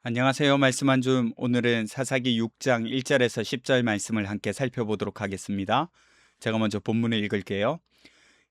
안녕하세요. 말씀 한 줌. 오늘은 사사기 6장 1절에서 10절 말씀을 함께 살펴보도록 하겠습니다. 제가 먼저 본문을 읽을게요.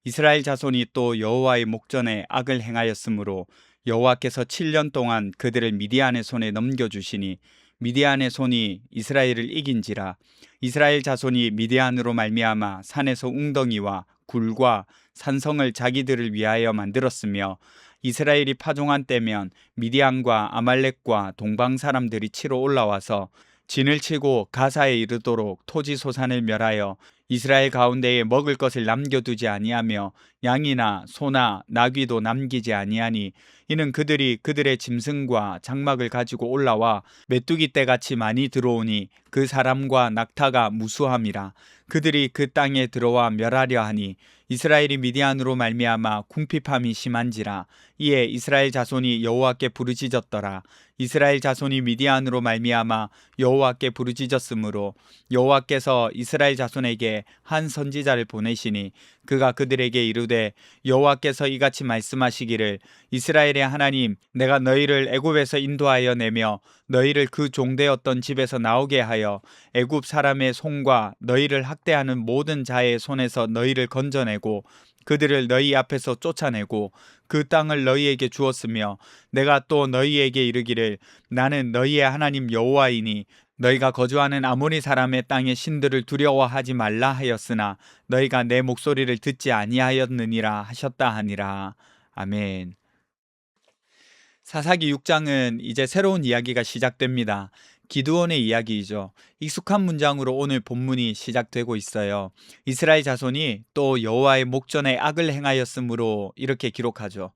이스라엘 자손이 또 여호와의 목전에 악을 행하였으므로 여호와께서 7년 동안 그들을 미디안의 손에 넘겨주시니 미디안의 손이 이스라엘을 이긴지라. 이스라엘 자손이 미디안으로 말미암아 산에서 웅덩이와 굴과 산성을 자기들을 위하여 만들었으며 이스라엘이 파종한 때면 미디안과 아말렉과 동방 사람들이 치러 올라와서 진을 치고 가사에 이르도록 토지 소산을 멸하여 이스라엘 가운데에 먹을 것을 남겨두지 아니하며 양이나 소나 나귀도 남기지 아니하니 이는 그들이 그들의 짐승과 장막을 가지고 올라와 메뚜기 떼같이 많이 들어오니 그 사람과 낙타가 무수함이라. 그들이 그 땅에 들어와 멸하려 하니 이스라엘이 미디안으로 말미암아 궁핍함이 심한지라. 이에 이스라엘 자손이 여호와께 부르짖었더라. 이스라엘 자손이 미디안으로 말미암아 여호와께 부르짖었으므로 여호와께서 이스라엘 자손에게 한 선지자를 보내시니 그가 그들에게 이르되 여호와께서 이같이 말씀하시기를 이스라엘의 하나님 내가 너희를 애굽에서 인도하여 내며 너희를 그 종되었던 집에서 나오게 하여 애굽 사람의 손과 너희를 학대하는 모든 자의 손에서 너희를 건져내고 그들을 너희 앞에서 쫓아내고 그 땅을 너희에게 주었으며 내가 또 너희에게 이르기를 나는 너희의 하나님 여호와이니 너희가 거주하는 아모리 사람의 땅의 신들을 두려워하지 말라 하였으나 너희가 내 목소리를 듣지 아니하였느니라 하셨다 하니라. 아멘. 사사기 6장은 이제 새로운 이야기가 시작됩니다. 기드온의 이야기이죠. 익숙한 문장으로 오늘 본문이 시작되고 있어요. 이스라엘 자손이 또 여호와의 목전에 악을 행하였으므로 이렇게 기록하죠.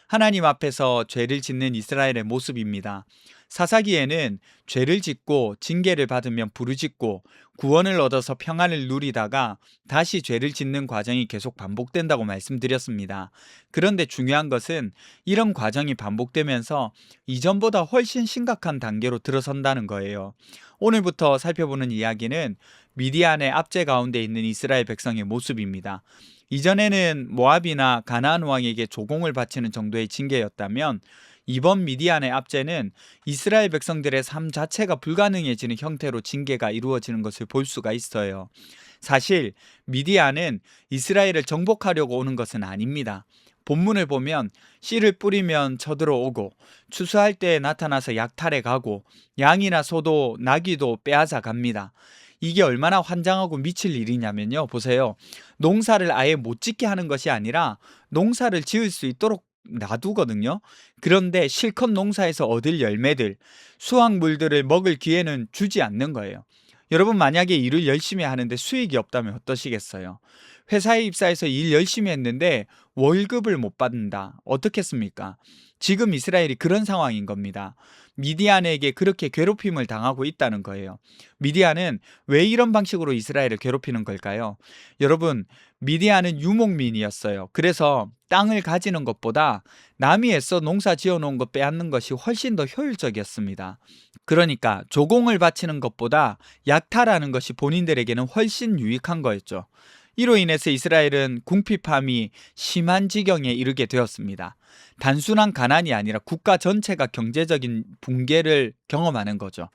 하나님 앞에서 죄를 짓는 이스라엘의 모습입니다. 사사기에는 죄를 짓고 징계를 받으면 부르짖고 구원을 얻어서 평안을 누리다가 다시 죄를 짓는 과정이 계속 반복된다고 말씀드렸습니다. 그런데 중요한 것은 이런 과정이 반복되면서 이전보다 훨씬 심각한 단계로 들어선다는 거예요. 오늘부터 살펴보는 이야기는 미디안의 압제 가운데 있는 이스라엘 백성의 모습입니다. 이전에는 모압이나 가나안 왕에게 조공을 바치는 정도의 징계였다면 이번 미디안의 압제는 이스라엘 백성들의 삶 자체가 불가능해지는 형태로 징계가 이루어지는 것을 볼 수가 있어요. 사실 미디안은 이스라엘을 정복하려고 오는 것은 아닙니다. 본문을 보면 씨를 뿌리면 쳐들어오고 추수할 때 나타나서 약탈해 가고 양이나 소도 나귀도 빼앗아 갑니다. 이게 얼마나 환장하고 미칠 일이냐면요. 보세요. 농사를 아예 못 짓게 하는 것이 아니라 농사를 지을 수 있도록 놔두거든요. 그런데 실컷 농사에서 얻을 열매들, 수확물들을 먹을 기회는 주지 않는 거예요. 여러분 만약에 일을 열심히 하는데 수익이 없다면 어떠시겠어요? 회사에 입사해서 일 열심히 했는데 월급을 못 받는다. 어떻겠습니까? 지금 이스라엘이 그런 상황인 겁니다. 미디안에게 그렇게 괴롭힘을 당하고 있다는 거예요. 미디안은 왜 이런 방식으로 이스라엘을 괴롭히는 걸까요? 여러분, 미디안은 유목민이었어요. 그래서 땅을 가지는 것보다 남이 애써 농사 지어놓은 것 빼앗는 것이 훨씬 더 효율적이었습니다. 그러니까 조공을 바치는 것보다 약탈하는 것이 본인들에게는 훨씬 유익한 거였죠. 이로 인해서 이스라엘은 궁핍함이 심한 지경에 이르게 되었습니다. 단순한 가난이 아니라 국가 전체가 경제적인 붕괴를 경험하는 거죠.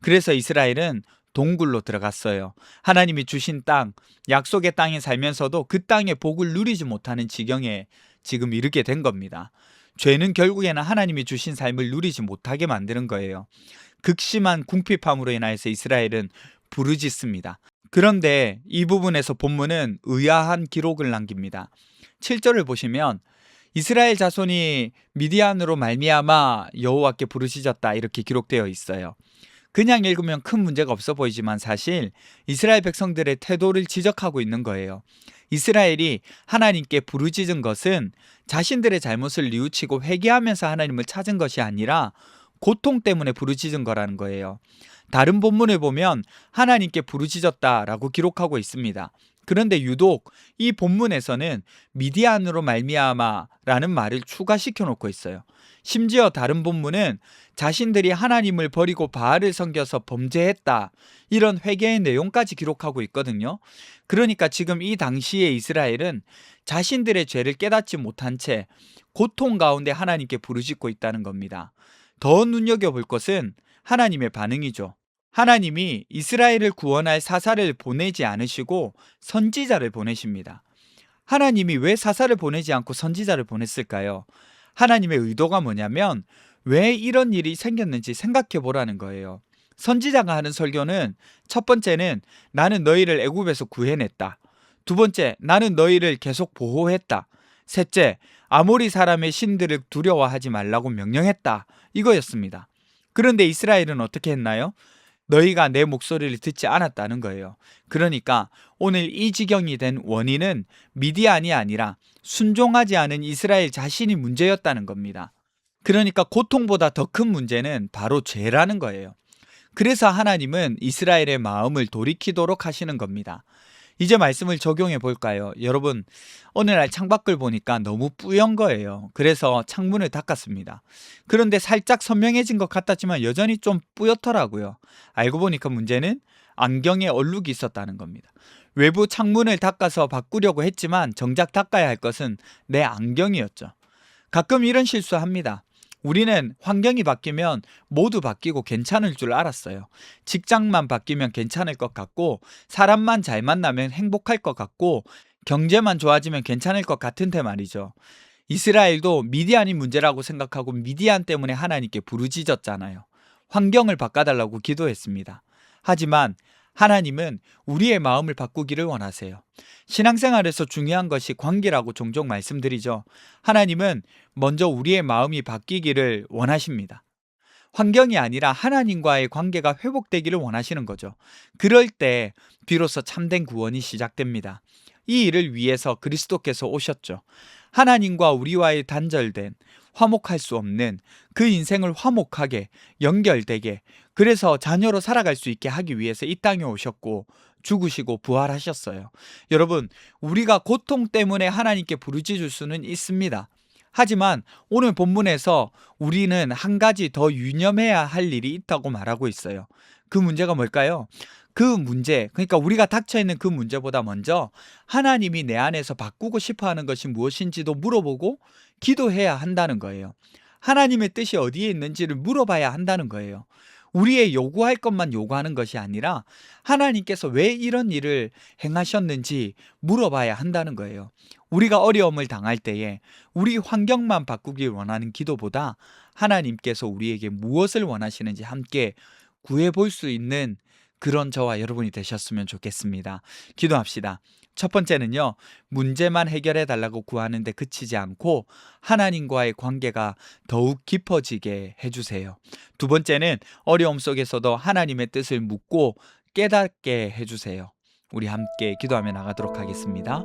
그래서 이스라엘은 동굴로 들어갔어요. 하나님이 주신 땅, 약속의 땅에 살면서도 그 땅의 복을 누리지 못하는 지경에 지금 이르게 된 겁니다. 죄는 결국에는 하나님이 주신 삶을 누리지 못하게 만드는 거예요. 극심한 궁핍함으로 인하여서 이스라엘은 부르짖습니다. 그런데 이 부분에서 본문은 의아한 기록을 남깁니다. 7절을 보시면 이스라엘 자손이 미디안으로 말미암아 여호와께 부르짖었다 이렇게 기록되어 있어요. 그냥 읽으면 큰 문제가 없어 보이지만 사실 이스라엘 백성들의 태도를 지적하고 있는 거예요. 이스라엘이 하나님께 부르짖은 것은 자신들의 잘못을 뉘우치고 회개하면서 하나님을 찾은 것이 아니라 고통 때문에 부르짖은 거라는 거예요. 다른 본문을 보면 하나님께 부르짖었다라고 기록하고 있습니다. 그런데 유독 이 본문에서는 미디안으로 말미암아라는 말을 추가시켜 놓고 있어요. 심지어 다른 본문은 자신들이 하나님을 버리고 바알을 섬겨서 범죄했다 이런 회개의 내용까지 기록하고 있거든요. 그러니까 지금 이 당시에 이스라엘은 자신들의 죄를 깨닫지 못한 채 고통 가운데 하나님께 부르짖고 있다는 겁니다. 더 눈여겨볼 것은 하나님의 반응이죠. 하나님이 이스라엘을 구원할 사사를 보내지 않으시고 선지자를 보내십니다. 하나님이 왜 사사를 보내지 않고 선지자를 보냈을까요? 하나님의 의도가 뭐냐면 왜 이런 일이 생겼는지 생각해 보라는 거예요. 선지자가 하는 설교는 첫 번째는 나는 너희를 애굽에서 구해냈다. 두 번째, 나는 너희를 계속 보호했다. 셋째, 아모리 사람의 신들을 두려워하지 말라고 명령했다. 이거였습니다. 그런데 이스라엘은 어떻게 했나요? 너희가 내 목소리를 듣지 않았다는 거예요. 그러니까 오늘 이 지경이 된 원인은 미디안이 아니라 순종하지 않은 이스라엘 자신이 문제였다는 겁니다. 그러니까 고통보다 더 큰 문제는 바로 죄라는 거예요. 그래서 하나님은 이스라엘의 마음을 돌이키도록 하시는 겁니다. 이제 말씀을 적용해 볼까요? 여러분, 어느 날 창밖을 보니까 너무 뿌연 거예요. 그래서 창문을 닦았습니다. 그런데 살짝 선명해진 것 같았지만 여전히 좀 뿌옇더라고요. 알고 보니까 문제는 안경에 얼룩이 있었다는 겁니다. 외부 창문을 닦아서 바꾸려고 했지만 정작 닦아야 할 것은 내 안경이었죠. 가끔 이런 실수합니다. 우리는 환경이 바뀌면 모두 바뀌고 괜찮을 줄 알았어요. 직장만 바뀌면 괜찮을 것 같고, 사람만 잘 만나면 행복할 것 같고, 경제만 좋아지면 괜찮을 것 같은데 말이죠. 이스라엘도 미디안이 문제라고 생각하고 미디안 때문에 하나님께 부르짖었잖아요. 환경을 바꿔달라고 기도했습니다. 하지만 하나님은 우리의 마음을 바꾸기를 원하세요. 신앙생활에서 중요한 것이 관계라고 종종 말씀드리죠. 하나님은 먼저 우리의 마음이 바뀌기를 원하십니다. 환경이 아니라 하나님과의 관계가 회복되기를 원하시는 거죠. 그럴 때 비로소 참된 구원이 시작됩니다. 이 일을 위해서 그리스도께서 오셨죠. 하나님과 우리와의 단절된, 화목할 수 없는 그 인생을 화목하게, 연결되게, 그래서 자녀로 살아갈 수 있게 하기 위해서 이 땅에 오셨고 죽으시고 부활하셨어요. 여러분, 우리가 고통 때문에 하나님께 부르짖을 수는 있습니다. 하지만 오늘 본문에서 우리는 한 가지 더 유념해야 할 일이 있다고 말하고 있어요. 그 문제가 뭘까요? 그 문제, 그러니까 우리가 닥쳐있는 그 문제보다 먼저 하나님이 내 안에서 바꾸고 싶어 하는 것이 무엇인지도 물어보고 기도해야 한다는 거예요. 하나님의 뜻이 어디에 있는지를 물어봐야 한다는 거예요. 우리의 요구할 것만 요구하는 것이 아니라 하나님께서 왜 이런 일을 행하셨는지 물어봐야 한다는 거예요. 우리가 어려움을 당할 때에 우리 환경만 바꾸길 원하는 기도보다 하나님께서 우리에게 무엇을 원하시는지 함께 구해볼 수 있는 그런 저와 여러분이 되셨으면 좋겠습니다. 기도합시다. 첫 번째는요, 문제만 해결해 달라고 구하는데 그치지 않고 하나님과의 관계가 더욱 깊어지게 해주세요. 두 번째는 어려움 속에서도 하나님의 뜻을 묻고 깨닫게 해주세요. 우리 함께 기도하며 나가도록 하겠습니다.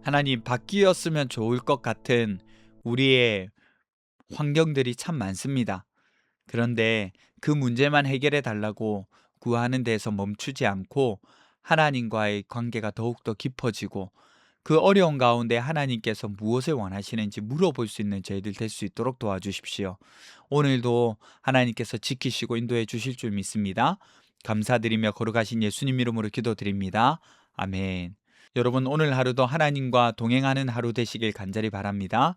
하나님, 바뀌었으면 좋을 것 같은 우리의 환경들이 참 많습니다. 그런데 그 문제만 해결해 달라고 구하는 데에서 멈추지 않고 하나님과의 관계가 더욱더 깊어지고 그 어려운 가운데 하나님께서 무엇을 원하시는지 물어볼 수 있는 저희들 될 수 있도록 도와주십시오. 오늘도 하나님께서 지키시고 인도해 주실 줄 믿습니다. 감사드리며 거룩하신 예수님 이름으로 기도드립니다. 아멘. 여러분, 오늘 하루도 하나님과 동행하는 하루 되시길 간절히 바랍니다.